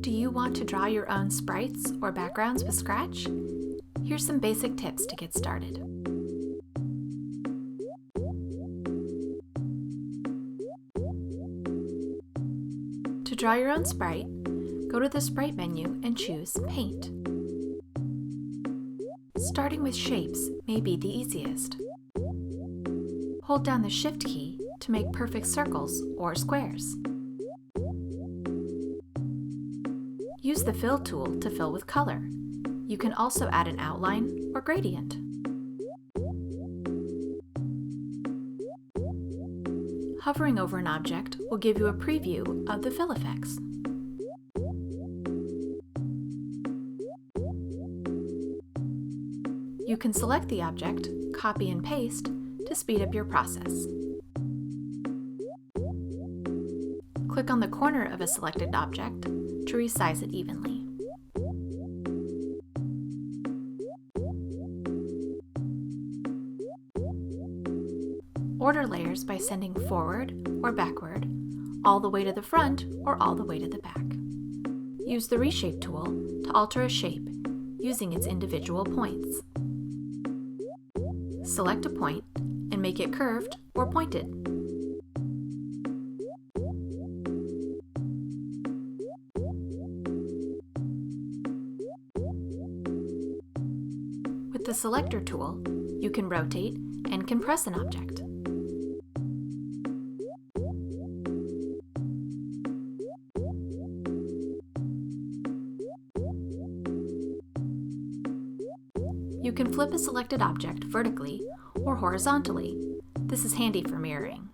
Do you want to draw your own sprites or backgrounds with Scratch? Here's some basic tips to get started. To draw your own sprite, go to the Sprite menu and choose Paint. Starting with shapes may be the easiest. Hold down the Shift key to make perfect circles or squares. Use the Fill tool to fill with color. You can also add an outline or gradient. Hovering over an object will give you a preview of the fill effects. You can select the object, copy and paste to speed up your process. Click on the corner of a selected object to resize it evenly. Order layers by sending forward or backward, all the way to the front or all the way to the back. Use the reshape tool to alter a shape using its individual points. Select a point and make it curved or pointed. With the selector tool, you can rotate and compress an object. You can flip a selected object vertically or horizontally. This is handy for mirroring.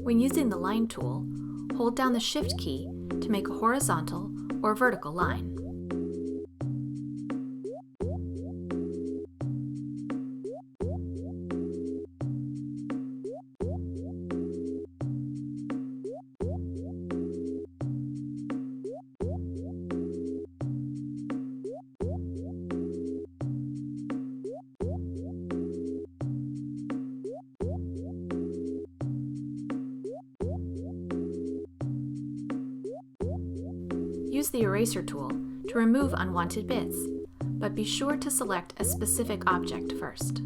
When using the Line tool, hold down the Shift key to make a horizontal or vertical line. Use the Eraser tool to remove unwanted bits, but be sure to select a specific object first.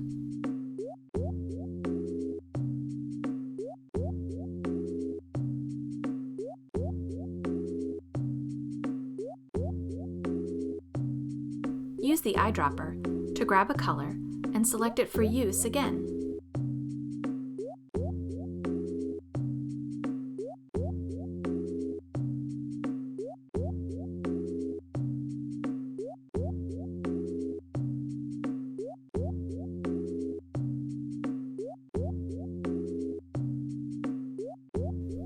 Use the eyedropper to grab a color and select it for use again.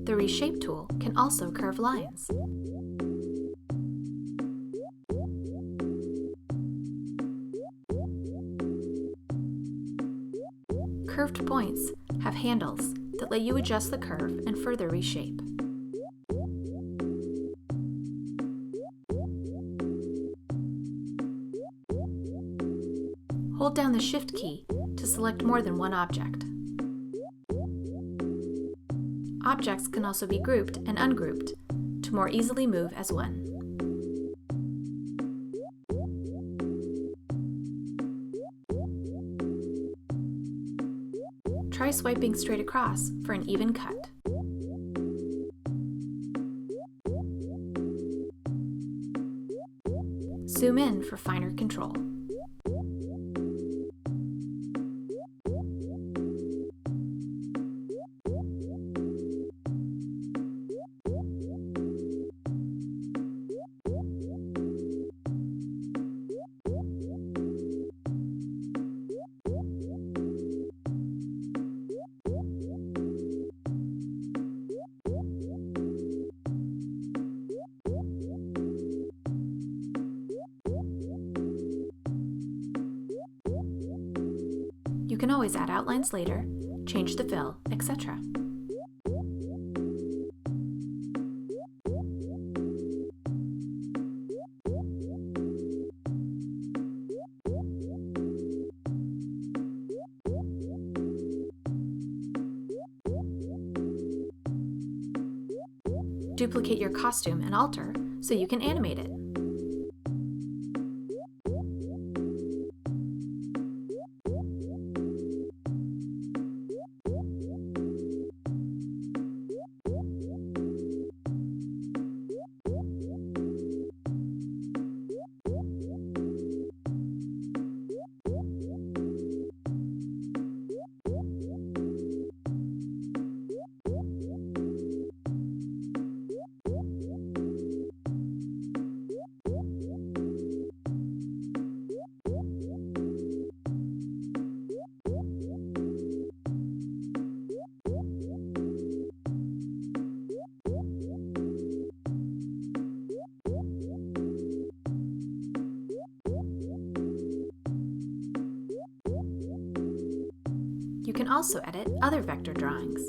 The Reshape tool can also curve lines. Curved points have handles that let you adjust the curve and further reshape. Hold down the Shift key to select more than one object. Objects can also be grouped and ungrouped to more easily move as one. Try swiping straight across for an even cut. Zoom in for finer control. can always add outlines later, change the fill, etc. Duplicate your costume and alter so you can animate it. You can also edit other vector drawings.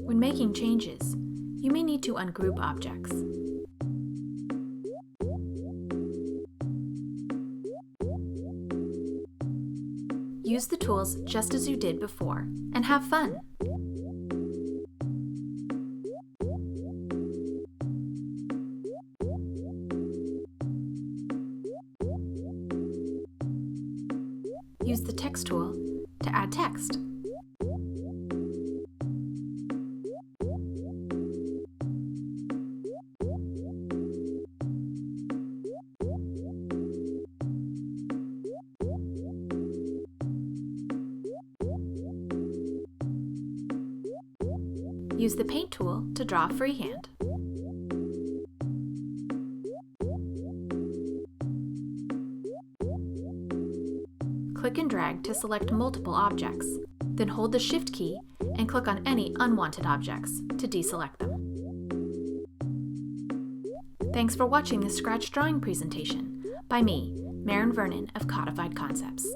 When making changes, you may need to ungroup objects. Use the tools just as you did before, and have fun! Use the text tool to add text. Use the paint tool to draw freehand. Click and drag to select multiple objects, then hold the Shift key and click on any unwanted objects to deselect them. Thanks for watching this Scratch drawing presentation by me, Maren Vernon of Codified Concepts.